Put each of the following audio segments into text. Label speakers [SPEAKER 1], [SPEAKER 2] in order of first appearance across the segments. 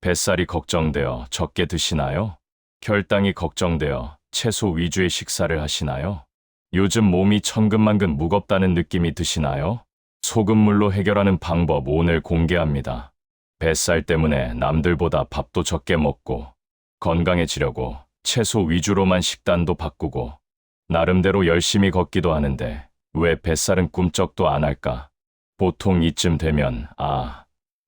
[SPEAKER 1] 뱃살이 걱정되어 적게 드시나요? 혈당이 걱정되어 채소 위주의 식사를 하시나요? 요즘 몸이 천근만근 무겁다는 느낌이 드시나요? 소금물로 해결하는 방법 오늘 공개합니다. 뱃살 때문에 남들보다 밥도 적게 먹고 건강해지려고 채소 위주로만 식단도 바꾸고 나름대로 열심히 걷기도 하는데 왜 뱃살은 꿈쩍도 안 할까? 보통 이쯤 되면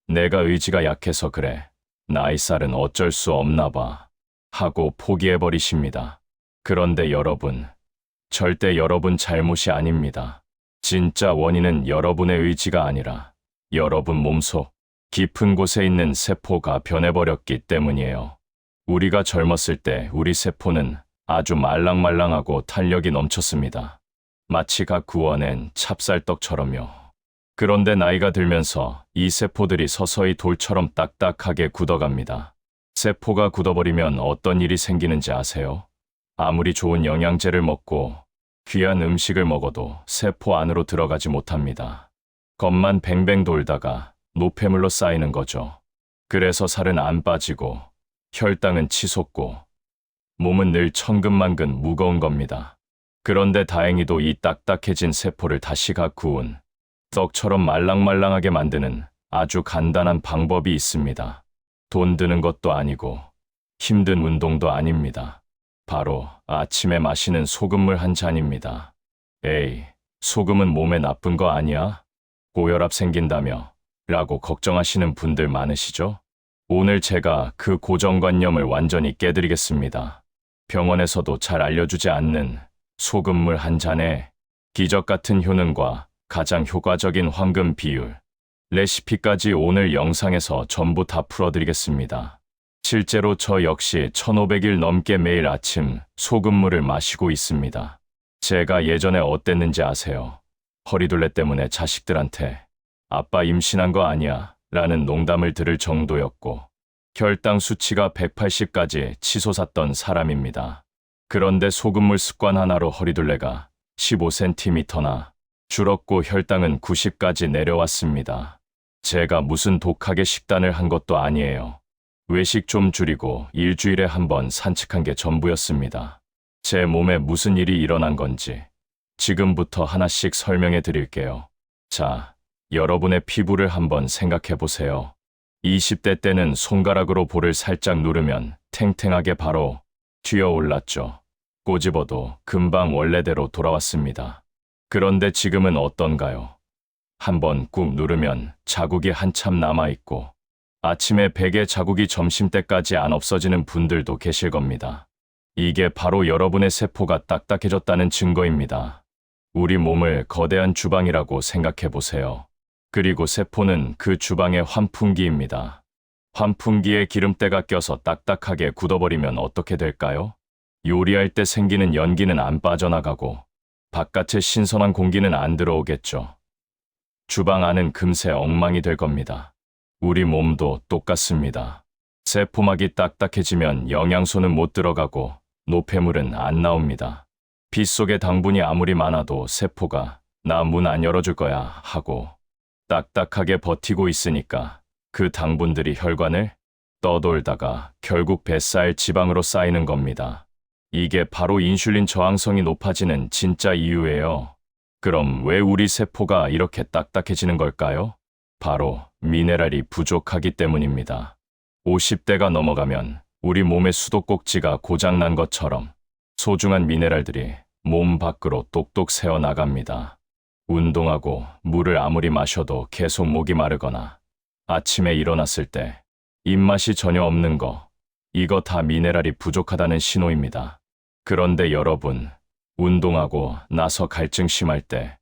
[SPEAKER 1] 내가 의지가 약해서 그래. 나이살은 어쩔 수 없나 봐. 하고 포기해버리십니다. 그런데 여러분, 절대 여러분 잘못이 아닙니다. 진짜 원인은 여러분의 의지가 아니라 여러분 몸속 깊은 곳에 있는 세포가 변해버렸기 때문이에요. 우리가 젊었을 때 우리 세포는 아주 말랑말랑하고 탄력이 넘쳤습니다. 마치 갓 구워낸 찹쌀떡처럼요. 그런데 나이가 들면서 이 세포들이 서서히 돌처럼 딱딱하게 굳어갑니다. 세포가 굳어버리면 어떤 일이 생기는지 아세요? 아무리 좋은 영양제를 먹고 귀한 음식을 먹어도 세포 안으로 들어가지 못합니다. 겉만 뱅뱅 돌다가 노폐물로 쌓이는 거죠. 그래서 살은 안 빠지고 혈당은 치솟고 몸은 늘 천근만근 무거운 겁니다. 그런데 다행히도 이 딱딱해진 세포를 다시 가꾸은 떡처럼 말랑말랑하게 만드는 아주 간단한 방법이 있습니다. 돈 드는 것도 아니고 힘든 운동도 아닙니다. 바로 아침에 마시는 소금물 한 잔입니다. 에이, 소금은 몸에 나쁜 거 아니야? 고혈압 생긴다며? 라고 걱정하시는 분들 많으시죠? 오늘 제가 그 고정관념을 완전히 깨드리겠습니다. 병원에서도 잘 알려주지 않는 소금물 한 잔에 기적 같은 효능과 가장 효과적인 황금 비율, 레시피까지 오늘 영상에서 전부 다 풀어드리겠습니다. 실제로 저 역시 1500일 넘게 매일 아침 소금물을 마시고 있습니다. 제가 예전에 어땠는지 아세요? 허리둘레 때문에 자식들한테 아빠 임신한 거 아니야 라는 농담을 들을 정도였고 혈당 수치가 180까지 치솟았던 사람입니다. 그런데 소금물 습관 하나로 허리둘레가 15cm나 줄었고 혈당은 90까지 내려왔습니다. 제가 무슨 독하게 식단을 한 것도 아니에요. 외식 좀 줄이고 일주일에 한 번 산책한 게 전부였습니다. 제 몸에 무슨 일이 일어난 건지 지금부터 하나씩 설명해 드릴게요. 자, 여러분의 피부를 한번 생각해 보세요. 20대 때는 손가락으로 볼을 살짝 누르면 탱탱하게 바로 튀어올랐죠. 꼬집어도 금방 원래대로 돌아왔습니다. 그런데 지금은 어떤가요? 한번 꾹 누르면 자국이 한참 남아있고 아침에 베개 자국이 점심때까지 안 없어지는 분들도 계실 겁니다. 이게 바로 여러분의 세포가 딱딱해졌다는 증거입니다. 우리 몸을 거대한 주방이라고 생각해 보세요. 그리고 세포는 그 주방의 환풍기입니다. 환풍기에 기름때가 껴서 딱딱하게 굳어버리면 어떻게 될까요? 요리할 때 생기는 연기는 안 빠져나가고 바깥의 신선한 공기는 안 들어오겠죠. 주방 안은 금세 엉망이 될 겁니다. 우리 몸도 똑같습니다. 세포막이 딱딱해지면 영양소는 못 들어가고 노폐물은 안 나옵니다. 빗속에 당분이 아무리 많아도 세포가 나 문 안 열어줄 거야 하고 딱딱하게 버티고 있으니까 그 당분들이 혈관을 떠돌다가 결국 뱃살 지방으로 쌓이는 겁니다. 이게 바로 인슐린 저항성이 높아지는 진짜 이유예요. 그럼 왜 우리 세포가 이렇게 딱딱해지는 걸까요? 바로 미네랄이 부족하기 때문입니다. 50대가 넘어가면 우리 몸의 수도꼭지가 고장난 것처럼 소중한 미네랄들이 몸 밖으로 똑똑 새어나갑니다. 운동하고 물을 아무리 마셔도 계속 목이 마르거나 아침에 일어났을 때 입맛이 전혀 없는 거, 이거 다 미네랄이 부족하다는 신호입니다. 그런데 여러분, 운동하고 나서 갈증 심할 때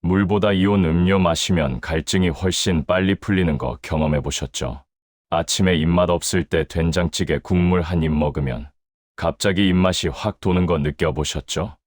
[SPEAKER 1] 물보다 이온 음료 마시면 갈증이 훨씬 빨리 풀리는 거 경험해 보셨죠? 아침에 입맛 없을 때 된장찌개 국물 한 입 먹으면 갑자기 입맛이 확 도는 거 느껴보셨죠?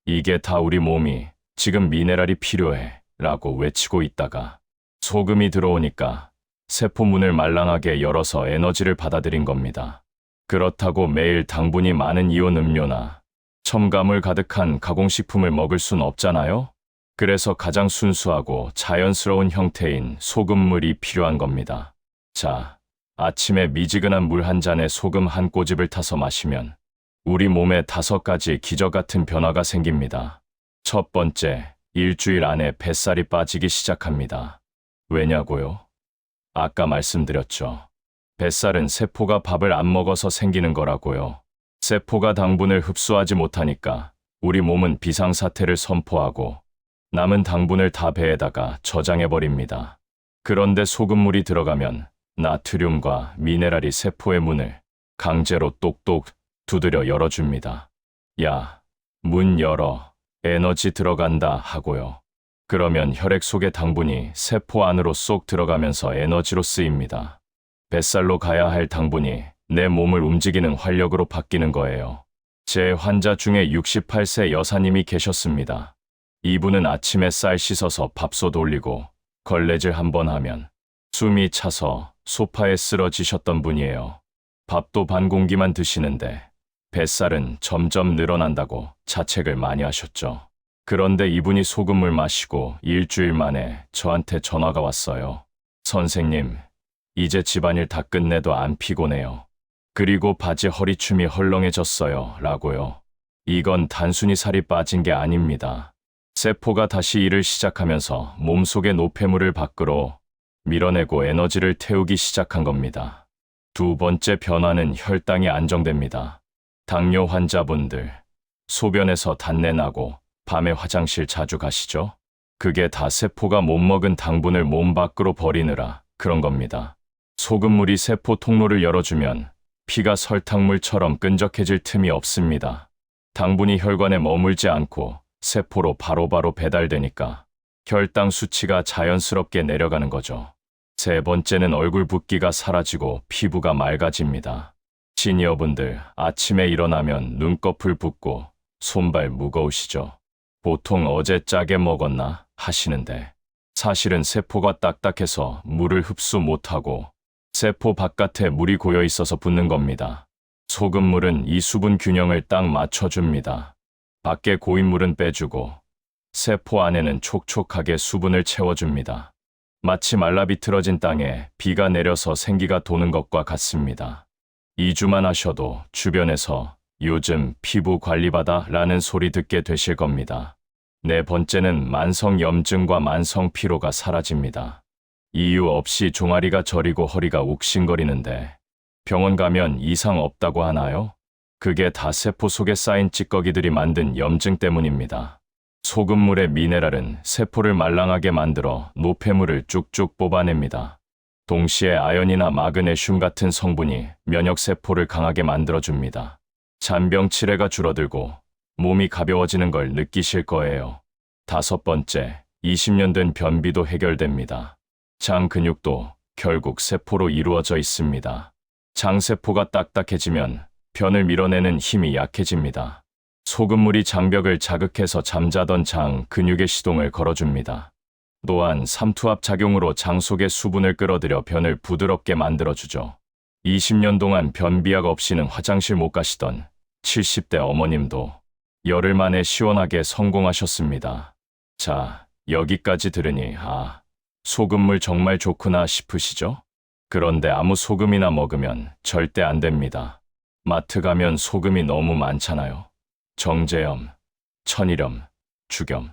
[SPEAKER 1] 이게 다 우리 몸이 지금 미네랄이 필요해 라고 외치고 있다가 소금이 들어오니까 세포 문을 말랑하게 열어서 에너지를 받아들인 겁니다. 그렇다고 매일 당분이 많은 이온 음료나 첨가물 가득한 가공식품을 먹을 순 없잖아요? 그래서 가장 순수하고 자연스러운 형태인 소금물이 필요한 겁니다. 자, 아침에 미지근한 물 한 잔에 소금 한 꼬집을 타서 마시면 우리 몸에 5가지 기적 같은 변화가 생깁니다. 첫 번째, 일주일 안에 뱃살이 빠지기 시작합니다. 왜냐고요? 아까 말씀드렸죠. 뱃살은 세포가 밥을 안 먹어서 생기는 거라고요. 세포가 당분을 흡수하지 못하니까 우리 몸은 비상사태를 선포하고 남은 당분을 다 배에다가 저장해버립니다. 그런데 소금물이 들어가면 나트륨과 미네랄이 세포의 문을 강제로 똑똑 두드려 열어줍니다. 야, 문 열어. 에너지 들어간다 하고요. 그러면 혈액 속의 당분이 세포 안으로 쏙 들어가면서 에너지로 쓰입니다. 뱃살로 가야 할 당분이 내 몸을 움직이는 활력으로 바뀌는 거예요. 제 환자 중에 68세 여사님이 계셨습니다. 이분은 아침에 쌀 씻어서 밥솥 올리고 걸레질 한번 하면 숨이 차서 소파에 쓰러지셨던 분이에요. 밥도 반 공기만 드시는데 뱃살은 점점 늘어난다고 자책을 많이 하셨죠. 그런데 이분이 소금물 마시고 일주일 만에 저한테 전화가 왔어요. 선생님, 이제 집안일 다 끝내도 안 피곤해요. 그리고 바지 허리춤이 헐렁해졌어요. 라고요. 이건 단순히 살이 빠진 게 아닙니다. 세포가 다시 일을 시작하면서 몸속의 노폐물을 밖으로 밀어내고 에너지를 태우기 시작한 겁니다. 두 번째 변화는 혈당이 안정됩니다. 당뇨 환자분들, 소변에서 단내 나고 밤에 화장실 자주 가시죠? 그게 다 세포가 못 먹은 당분을 몸 밖으로 버리느라 그런 겁니다. 소금물이 세포 통로를 열어주면 피가 설탕물처럼 끈적해질 틈이 없습니다. 당분이 혈관에 머물지 않고 세포로 바로바로 배달되니까 혈당 수치가 자연스럽게 내려가는 거죠. 세 번째는 얼굴 붓기가 사라지고 피부가 맑아집니다. 시니어분들 아침에 일어나면 눈꺼풀 붓고 손발 무거우시죠? 보통 어제 짜게 먹었나 하시는데 사실은 세포가 딱딱해서 물을 흡수 못하고 세포 바깥에 물이 고여 있어서 붓는 겁니다. 소금물은 이 수분 균형을 딱 맞춰줍니다. 밖에 고인 물은 빼주고 세포 안에는 촉촉하게 수분을 채워줍니다. 마치 말라비틀어진 땅에 비가 내려서 생기가 도는 것과 같습니다. 2주만 하셔도 주변에서 요즘 피부 관리받아 라는 소리 듣게 되실 겁니다. 네 번째는 만성 염증과 만성 피로가 사라집니다. 이유 없이 종아리가 저리고 허리가 욱신거리는데 병원 가면 이상 없다고 하나요? 그게 다 세포 속에 쌓인 찌꺼기들이 만든 염증 때문입니다. 소금물의 미네랄은 세포를 말랑하게 만들어 노폐물을 쭉쭉 뽑아냅니다. 동시에 아연이나 마그네슘 같은 성분이 면역세포를 강하게 만들어줍니다. 잔병 치레가 줄어들고 몸이 가벼워지는 걸 느끼실 거예요. 다섯 번째, 20년 된 변비도 해결됩니다. 장 근육도 결국 세포로 이루어져 있습니다. 장세포가 딱딱해지면 변을 밀어내는 힘이 약해집니다. 소금물이 장벽을 자극해서 잠자던 장 근육의 시동을 걸어줍니다. 또한 삼투압 작용으로 장 속의 수분을 끌어들여 변을 부드럽게 만들어주죠. 20년 동안 변비약 없이는 화장실 못 가시던 70대 어머님도 열흘 만에 시원하게 성공하셨습니다. 자, 여기까지 들으니 소금물 정말 좋구나 싶으시죠? 그런데 아무 소금이나 먹으면 절대 안 됩니다. 마트 가면 소금이 너무 많잖아요. 정제염, 천일염, 죽염.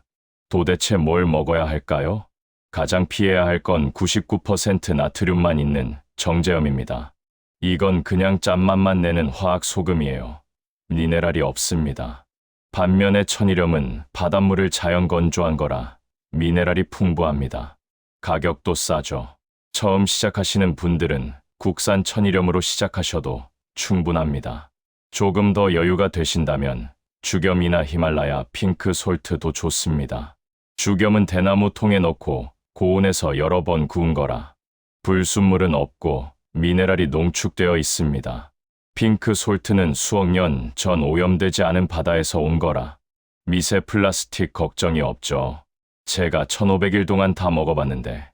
[SPEAKER 1] 도대체 뭘 먹어야 할까요? 가장 피해야 할 건 99% 나트륨만 있는 정제염입니다. 이건 그냥 짠맛만 내는 화학 소금이에요. 미네랄이 없습니다. 반면에 천일염은 바닷물을 자연 건조한 거라 미네랄이 풍부합니다. 가격도 싸죠. 처음 시작하시는 분들은 국산 천일염으로 시작하셔도 충분합니다. 조금 더 여유가 되신다면 죽염이나 히말라야 핑크 솔트도 좋습니다. 죽염은 대나무 통에 넣고 고온에서 여러 번 구운 거라 불순물은 없고 미네랄이 농축되어 있습니다. 핑크 솔트는 수억 년 전 오염되지 않은 바다에서 온 거라 미세 플라스틱 걱정이 없죠. 제가 1500일 동안 다 먹어봤는데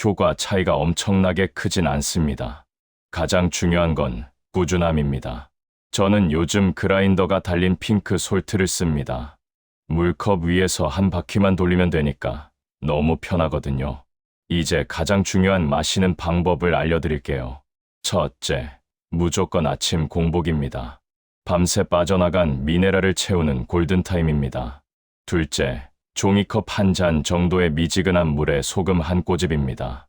[SPEAKER 1] 효과 차이가 엄청나게 크진 않습니다. 가장 중요한 건 꾸준함입니다. 저는 요즘 그라인더가 달린 핑크 솔트를 씁니다. 물컵 위에서 한 바퀴만 돌리면 되니까 너무 편하거든요. 이제 가장 중요한 마시는 방법을 알려드릴게요. 첫째, 무조건 아침 공복입니다. 밤새 빠져나간 미네랄을 채우는 골든타임입니다. 둘째, 종이컵 한 잔 정도의 미지근한 물에 소금 한 꼬집입니다.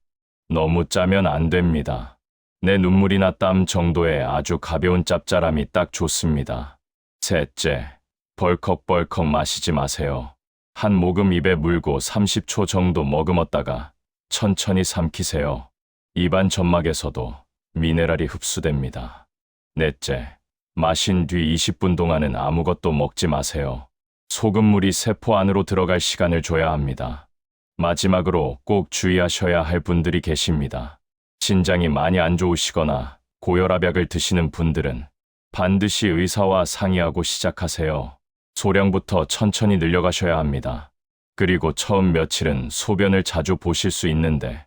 [SPEAKER 1] 너무 짜면 안 됩니다. 내 눈물이나 땀 정도의 아주 가벼운 짭짤함이 딱 좋습니다. 셋째, 벌컥벌컥 마시지 마세요. 한 모금 입에 물고 30초 정도 머금었다가 천천히 삼키세요. 입안 점막에서도 미네랄이 흡수됩니다. 넷째, 마신 뒤 20분 동안은 아무것도 먹지 마세요. 소금물이 세포 안으로 들어갈 시간을 줘야 합니다. 마지막으로 꼭 주의하셔야 할 분들이 계십니다. 신장이 많이 안 좋으시거나 고혈압약을 드시는 분들은 반드시 의사와 상의하고 시작하세요. 소량부터 천천히 늘려가셔야 합니다. 그리고 처음 며칠은 소변을 자주 보실 수 있는데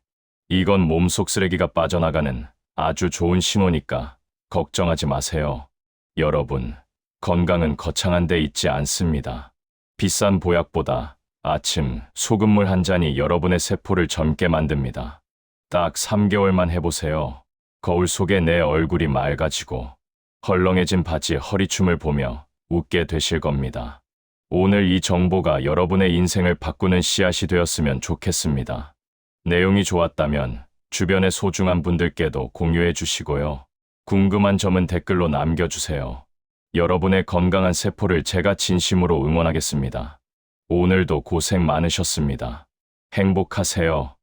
[SPEAKER 1] 이건 몸속 쓰레기가 빠져나가는 아주 좋은 신호니까 걱정하지 마세요. 여러분, 건강은 거창한 데 있지 않습니다. 비싼 보약보다 아침 소금물 한 잔이 여러분의 세포를 젊게 만듭니다. 딱 3개월만 해보세요. 거울 속에 내 얼굴이 맑아지고 헐렁해진 바지 허리춤을 보며 웃게 되실 겁니다. 오늘 이 정보가 여러분의 인생을 바꾸는 씨앗이 되었으면 좋겠습니다. 내용이 좋았다면 주변의 소중한 분들께도 공유해 주시고요. 궁금한 점은 댓글로 남겨주세요. 여러분의 건강한 세포를 제가 진심으로 응원하겠습니다. 오늘도 고생 많으셨습니다. 행복하세요.